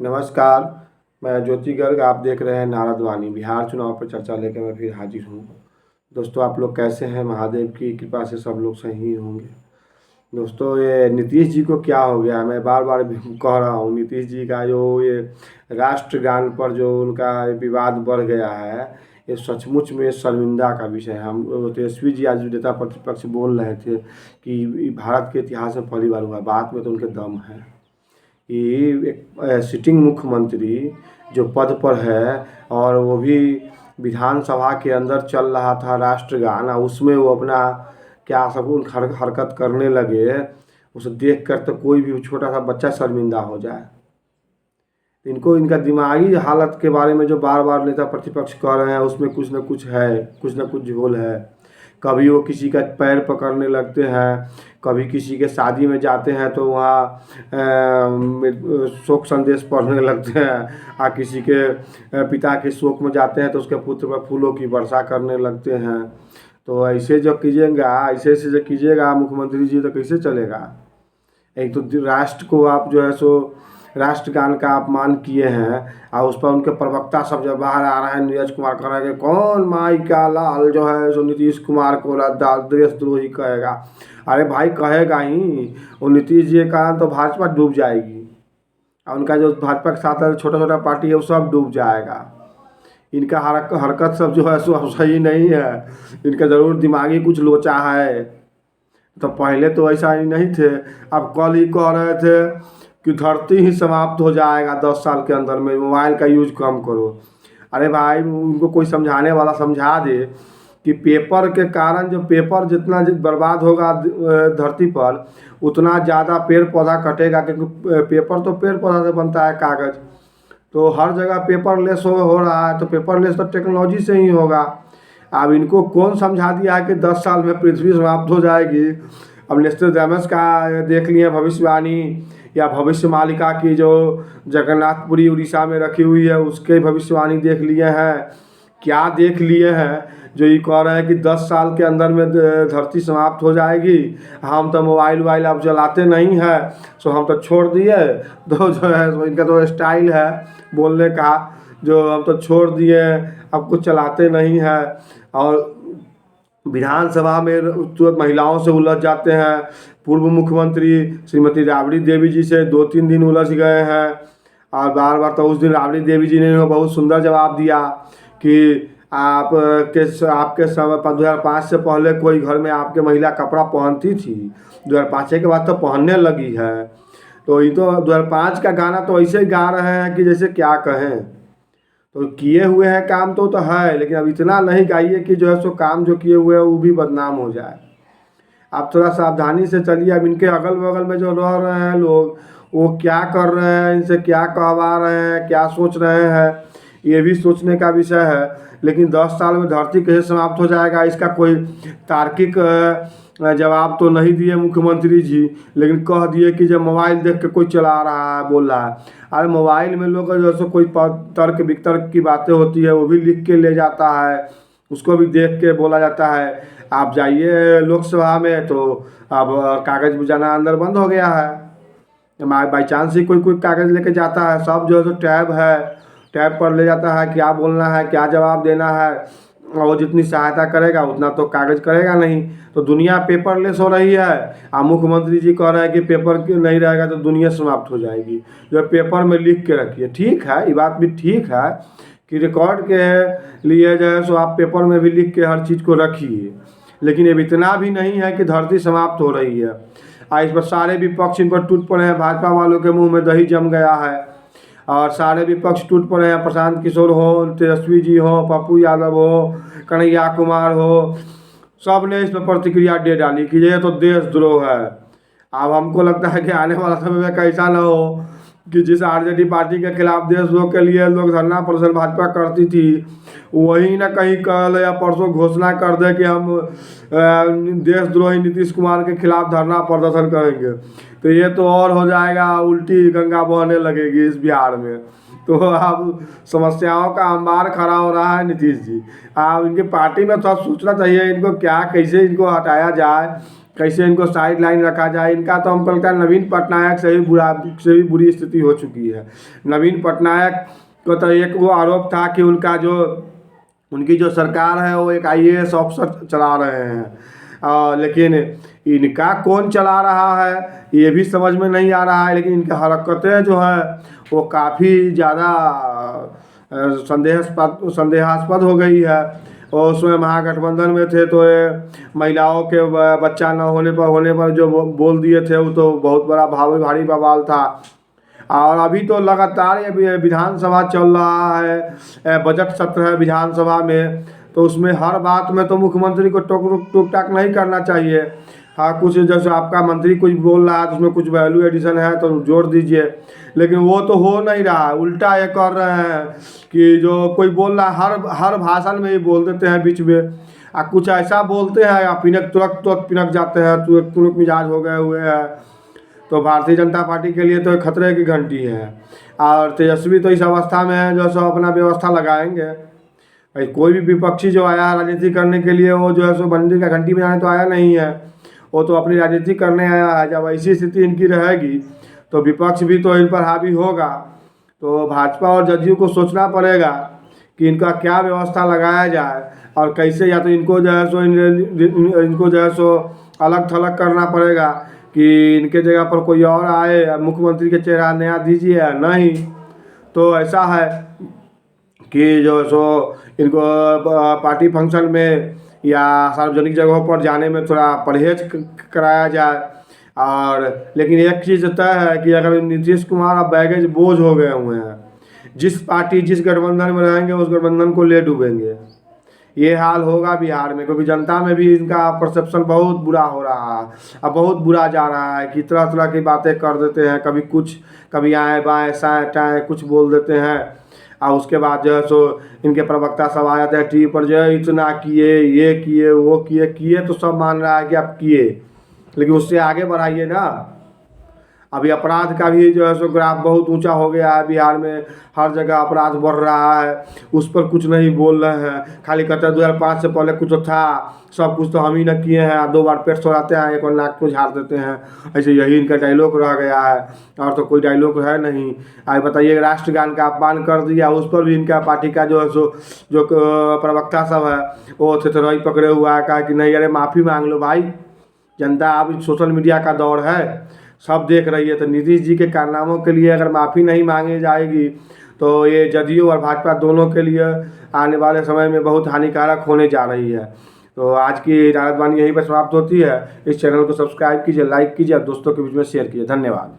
नमस्कार। मैं ज्योति गर्ग, आप देख रहे हैं नारद वाणी। बिहार चुनाव पर चर्चा लेकर मैं फिर हाजिर हूँ। दोस्तों, आप लोग कैसे हैं? महादेव की कृपा से सब लोग सही होंगे। दोस्तों, ये नीतीश जी को क्या हो गया? मैं बार बार भी कह रहा हूँ, नीतीश जी का जो ये राष्ट्रगान पर जो उनका विवाद बढ़ गया है, ये सचमुच में शर्मिंदा का विषय है। हम तेजस्वी जी आज नेता प्रतिपक्ष बोल रहे थे कि भारत के इतिहास में पहली बार हुआ। बात में तो उनके दम है कि एक सिटिंग मुख्यमंत्री जो पद पर है, और वो भी विधानसभा के अंदर चल रहा था राष्ट्रगान, और उसमें वो अपना क्या सब हरकत करने लगे। उसे देख कर तो कोई भी छोटा सा बच्चा शर्मिंदा हो जाए। इनको इनका दिमागी हालत के बारे में जो बार बार नेता प्रतिपक्ष कह रहे हैं, उसमें कुछ न कुछ है, कुछ न कुछ झोल है। कभी वो किसी का पैर पकड़ने लगते हैं, कभी किसी के शादी में जाते हैं तो वहाँ शोक संदेश पढ़ने लगते हैं, और किसी के पिता के शोक में जाते हैं तो उसके पुत्र पर फूलों की वर्षा करने लगते हैं। तो ऐसे जो कीजिएगा, ऐसे ऐसे जो कीजिएगा मुख्यमंत्री जी, तो कैसे चलेगा? एक तो राष्ट्र को आप जो है सो राष्ट्रगान का अपमान किए हैं, और उस पर उनके प्रवक्ता सब जब बाहर आ रहे हैं, नीरज कुमार कह रहे हैं कि कौन माई का लाल जो है सो नीतीश कुमार को देशद्रोही कहेगा। अरे भाई, कहेगा ही। वो नीतीश जी का तो भाजपा डूब जाएगी, और उनका जो भाजपा के साथ छोटा छोटा पार्टी है वो सब डूब जाएगा। इनका हरकत सब जो है सो सही नहीं है। इनका ज़रूर दिमागी कुछ लोचा है। तो पहले तो ऐसा ही नहीं थे। अब कल ही कह रहे थे कि धरती ही समाप्त हो जाएगा 10 साल के अंदर में, मोबाइल का यूज कम करो। अरे भाई, उनको कोई समझाने वाला समझा दे कि पेपर के कारण जो पेपर जितना बर्बाद होगा धरती पर, उतना ज़्यादा पेड़ पौधा कटेगा। क्योंकि पेपर तो पेड़ पौधा से बनता है, कागज़। तो हर जगह पेपरलेस हो रहा है, तो पेपरलेस तो टेक्नोलॉजी से ही होगा। अब इनको कौन समझा दिया है कि 10 साल में पृथ्वी समाप्त हो जाएगी? अब नेस्ट्राडामस का देख लिए भविष्यवाणी, या भविष्य मालिका की जो जगन्नाथपुरी उड़ीसा में रखी हुई है, उसके भविष्यवाणी देख लिए हैं। क्या देख लिए हैं जो ये कह रहे हैं कि 10 साल के अंदर में धरती समाप्त हो जाएगी। हम तो मोबाइल वोबाइल अब चलाते नहीं है, सो हम तो छोड़ दिए। तो जो है तो इनका तो स्टाइल है बोलने का, जो हम तो छोड़ दिए, अब कुछ चलाते नहीं है। और विधानसभा में तुरंत महिलाओं से उलझ जाते हैं। पूर्व मुख्यमंत्री श्रीमती राबड़ी देवी जी से 2-3 दिन उलझ गए हैं, और बार बार। तो उस दिन राबड़ी देवी जी ने बहुत सुंदर जवाब दिया कि आपके समय 2005 से पहले कोई घर में आपके महिला कपड़ा पहनती थी, 2005 के बाद तो पहनने लगी है। तो ये तो 2005 का गाना तो ऐसे ही गा रहे हैं कि जैसे क्या कहें। तो किए हुए हैं काम तो है, लेकिन अब इतना नहीं गाइए कि जो है सो काम जो किए हुए हैं वो भी बदनाम हो जाए। आप थोड़ा सावधानी से चलिए। अब इनके अगल बगल में जो रह रहे हैं लोग, वो क्या कर रहे हैं, इनसे क्या कहवा रहे हैं, क्या सोच रहे हैं, ये भी सोचने का विषय है। लेकिन 10 साल में धरती कैसे समाप्त हो जाएगा, इसका कोई तार्किक जवाब तो नहीं दिए मुख्यमंत्री जी। लेकिन कह दिए कि जब मोबाइल देख के कोई चला रहा है, बोल रहा है। अरे मोबाइल में लोग जो है कोई तर्क वितर्क की बातें होती है, वो भी लिख के ले जाता है, उसको भी देख के बोला जाता है। आप जाइए लोकसभा में तो अब कागज़ बुझाना अंदर बंद हो गया है। बाई चांस ही कोई कोई कागज़ लेके जाता है, सब जो है तो टैब है, टैब पर ले जाता है, क्या बोलना है, क्या जवाब देना है। और वो जितनी सहायता करेगा उतना तो कागज़ करेगा नहीं। तो दुनिया पेपरलेस हो रही है, और मुख्यमंत्री जी कह रहे हैं कि पेपर नहीं रहेगा तो दुनिया समाप्त हो जाएगी। जो पेपर में लिख के रखिए, ठीक है, ये बात भी ठीक है कि रिकॉर्ड के लिए जो है सो आप पेपर में भी लिख के हर चीज़ को रखिए। लेकिन अब इतना भी नहीं है कि धरती समाप्त हो रही है। इस पर सारे विपक्ष इन पर टूट पड़े हैं। भाजपा वालों के मुंह में दही जम गया है, और सारे विपक्ष टूट पड़े हैं। प्रशांत किशोर हो, तेजस्वी जी हो, पप्पू यादव हो, कन्हैया कुमार हो, सब ने इस पर प्रतिक्रिया दे डाली कि ये तो देशद्रोह है। अब हमको लगता है कि आने वाला समय में कैसा ना हो कि जिस आरजेडी पार्टी के खिलाफ देशद्रोह के लिए लोग धरना प्रदर्शन भाजपा करती थी, वही ना कहीं कल या परसों घोषणा कर दे कि हम देशद्रोही नीतीश कुमार के खिलाफ धरना प्रदर्शन करेंगे। तो ये तो और हो जाएगा, उल्टी गंगा बहने लगेगी इस बिहार में। तो अब समस्याओं का अंबार खड़ा हो रहा है नीतीश जी। अब इनकी पार्टी में थोड़ा सोचना चाहिए इनको, क्या कैसे इनको हटाया जाए, कैसे इनको साइड लाइन रखा जाए। इनका तो हमको लगता है नवीन पटनायक से भी बुरी स्थिति हो चुकी है। नवीन पटनायक को तो एक वो आरोप था कि उनकी जो सरकार है वो एक IAS ऑफिसर चला रहे हैं, लेकिन इनका कौन चला रहा है ये भी समझ में नहीं आ रहा है। लेकिन इनकी हरकतें जो है वो काफ़ी ज़्यादा संदेहास्पद हो गई है। और उसमें महागठबंधन में थे तो ये महिलाओं के बच्चा न होने पर जो बोल दिए थे वो तो बहुत बड़ा भारी बवाल था। और अभी तो लगातार ये विधानसभा चल रहा है, बजट सत्र है विधानसभा में, तो उसमें हर बात में तो मुख्यमंत्री को टोक टाक नहीं करना चाहिए। हाँ, कुछ जैसे आपका मंत्री कुछ बोल रहा है तो उसमें कुछ वैल्यू एडिशन है तो जोड़ दीजिए, लेकिन वो तो हो नहीं रहा है। उल्टा ये कर रहे हैं कि जो कोई बोल रहा है हर भाषण में ये बोल देते हैं बीच में, कुछ ऐसा बोलते हैं या तुरंत पिनक जाते हैं, तुरंत मिजाज हो गए हुए हैं। तो भारतीय जनता पार्टी के लिए तो खतरे की घंटी है। और तेजस्वी तो इस अवस्था में है जो सो अपना व्यवस्था लगाएंगे। कोई भी विपक्षी जो आया राजनीति करने के लिए वो जो है सो मंदिर का घंटी बजाने तो आया नहीं है, वो तो अपनी राजनीति करने आया है। जब ऐसी स्थिति इनकी रहेगी तो विपक्ष भी तो इन पर हावी होगा। तो भाजपा और जदयू को सोचना पड़ेगा कि इनका क्या व्यवस्था लगाया जाए और कैसे, या तो इनको जो है सो अलग थलग करना पड़ेगा कि इनके जगह पर कोई और आए, मुख्यमंत्री के चेहरा नया दीजिए। नहीं तो ऐसा है कि जो सो इनको पार्टी फंक्शन में या सार्वजनिक जगहों पर जाने में थोड़ा परहेज कराया जाए। और लेकिन एक चीज़ तय है कि अगर नीतीश कुमार अब बैगेज बोझ हो गए हुए हैं, जिस गठबंधन में रहेंगे उस गठबंधन को ले डूबेंगे। ये हाल होगा बिहार में, क्योंकि जनता में भी इनका परसेप्शन बहुत बुरा हो रहा है, अब बहुत बुरा जा रहा है कि तरह तरह की बातें कर देते हैं, कभी कुछ, कभी आए बाएँ साएँ टाएँ कुछ बोल देते हैं। और उसके बाद जो है सो इनके प्रवक्ता सब आ जाते हैं टीवी पर, जो है इतना किए, ये किए, वो किए तो सब मान रहा है कि आप किए, लेकिन उससे आगे बढ़ाइए ना। अभी अपराध का भी जो है सो ग्राफ बहुत ऊंचा हो गया है बिहार में, हर जगह अपराध बढ़ रहा है, उस पर कुछ नहीं बोल रहे हैं। खाली कहते हैं 2005 से पहले कुछ था, सब कुछ तो हम ही न किए हैं, 2 बार पेट सोड़ाते हैं, एक बार नाक को झाड़ देते हैं। ऐसे यही इनका डायलॉग रह गया है, और तो कोई डायलॉग है नहीं। आज बताइए, राष्ट्रगान का अपमान कर दिया, उस पर भी इनका पार्टी का जो है सो जो प्रवक्ता सब है वो थेथराई पकड़े हुआ है, कहा कि नहीं अरे माफ़ी मांग लो भाई, जनता अब सोशल मीडिया का दौर है, सब देख रही है। तो नीतीश जी के कारनामों के लिए अगर माफ़ी नहीं मांगी जाएगी तो ये जदयू और भाजपा दोनों के लिए आने वाले समय में बहुत हानिकारक होने जा रही है। तो आज की नारदवाणी यहीं पर समाप्त होती है। इस चैनल को सब्सक्राइब कीजिए, लाइक कीजिए और दोस्तों के बीच में शेयर कीजिए। धन्यवाद।